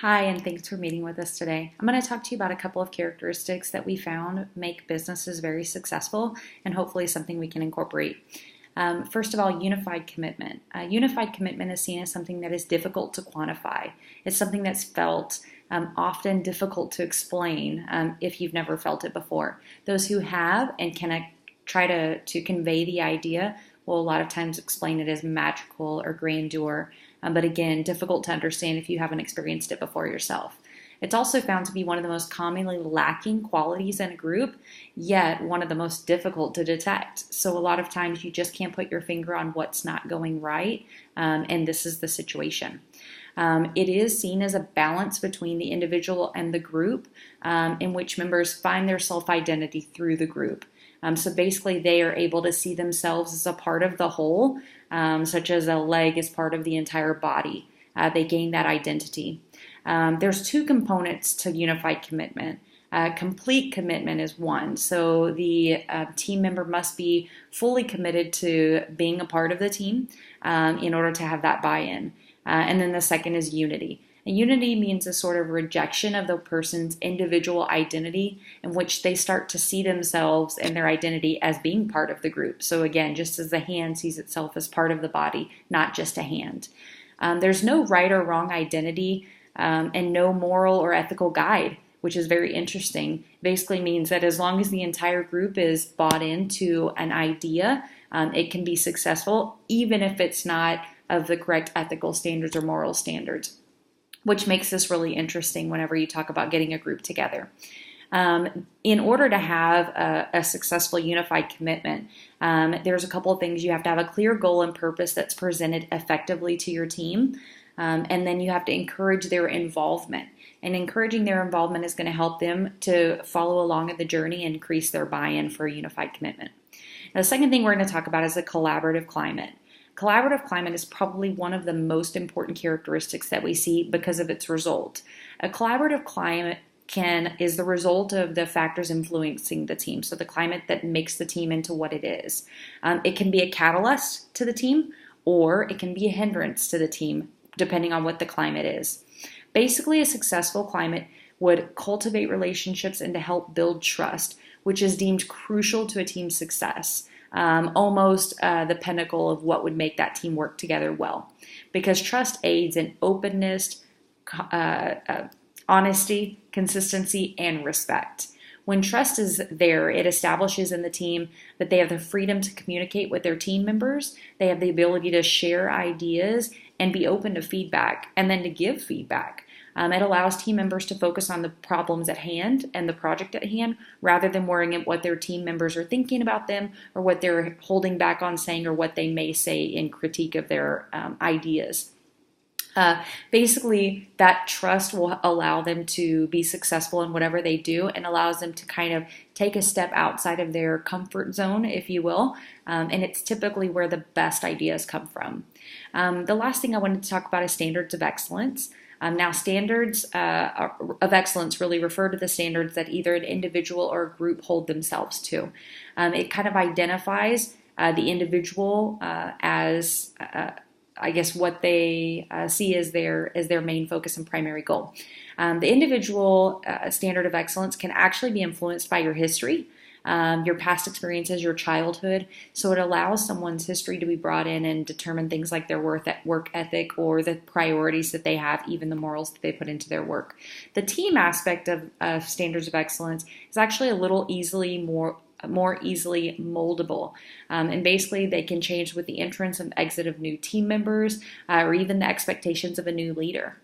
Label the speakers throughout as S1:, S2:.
S1: Hi, and thanks for meeting with us today. I'm going to talk to you about a couple of characteristics that we found make businesses very successful and hopefully something we can incorporate. First of all, unified commitment. Unified commitment is seen as something that is difficult to quantify. It's something that's felt often difficult to explain if you've never felt it before. Those who have and can try to convey the idea will a lot of times explain it as magical or grandeur, but again, difficult to understand if you haven't experienced it before yourself. It's also found to be one of the most commonly lacking qualities in a group, yet one of the most difficult to detect. So a lot of times you just can't put your finger on what's not going right, and this is the situation. It is seen as a balance between the individual and the group, in which members find their self-identity through the group. So basically, they are able to see themselves as a part of the whole, such as a leg is part of the entire body. They gain that identity. There's two components to unified commitment. Complete commitment is one. So the team member must be fully committed to being a part of the team in order to have that buy-in. And then the second is unity. And unity means a sort of rejection of the person's individual identity in which they start to see themselves and their identity as being part of the group. So again, just as the hand sees itself as part of the body, not just a hand. There's no right or wrong identity and no moral or ethical guide, which is very interesting. Basically means that as long as the entire group is bought into an idea, it can be successful, even if it's not of the correct ethical standards or moral standards, which makes this really interesting whenever you talk about getting a group together. In order to have a successful unified commitment, there's a couple of things. You have to have a clear goal and purpose that's presented effectively to your team, and then you have to encourage their involvement. And encouraging their involvement is going to help them to follow along in the journey and increase their buy-in for a unified commitment. Now, the second thing we're going to talk about is a collaborative climate. Collaborative climate is probably one of the most important characteristics that we see because of its result. A collaborative climate is the result of the factors influencing the team, so the climate that makes the team into what it is. It can be a catalyst to the team, or it can be a hindrance to the team, depending on what the climate is. Basically, a successful climate would cultivate relationships and to help build trust, which is deemed crucial to a team's success. Almost the pinnacle of what would make that team work together well. Because trust aids in openness, honesty, consistency, and respect. When trust is there, it establishes in the team that they have the freedom to communicate with their team members, they have the ability to share ideas and be open to feedback, and then to give feedback. It allows team members to focus on the problems at hand and the project at hand rather than worrying about what their team members are thinking about them or what they're holding back on saying or what they may say in critique of their ideas. Basically, that trust will allow them to be successful in whatever they do and allows them to kind of take a step outside of their comfort zone, if you will, and it's typically where the best ideas come from. The last thing I wanted to talk about is standards of excellence. Now, standards of excellence really refer to the standards that either an individual or a group hold themselves to. It kind of identifies the individual as, I guess, what they see as their main focus and primary goal. The individual standard of excellence can actually be influenced by your history, your past experiences, your childhood. So it allows someone's history to be brought in and determine things like their work ethic or the priorities that they have, even the morals that they put into their work. The team aspect of standards of excellence is actually a little more easily moldable. And basically they can change with the entrance and exit of new team members or even the expectations of a new leader.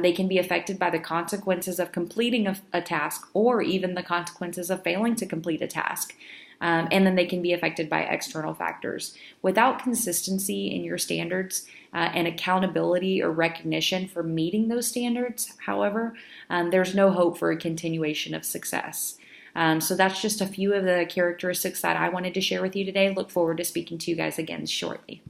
S1: They can be affected by the consequences of completing a task or even the consequences of failing to complete a task. And then they can be affected by external factors. Without consistency in your standards and accountability or recognition for meeting those standards, however, there's no hope for a continuation of success. So that's just a few of the characteristics that I wanted to share with you today. Look forward to speaking to you guys again shortly.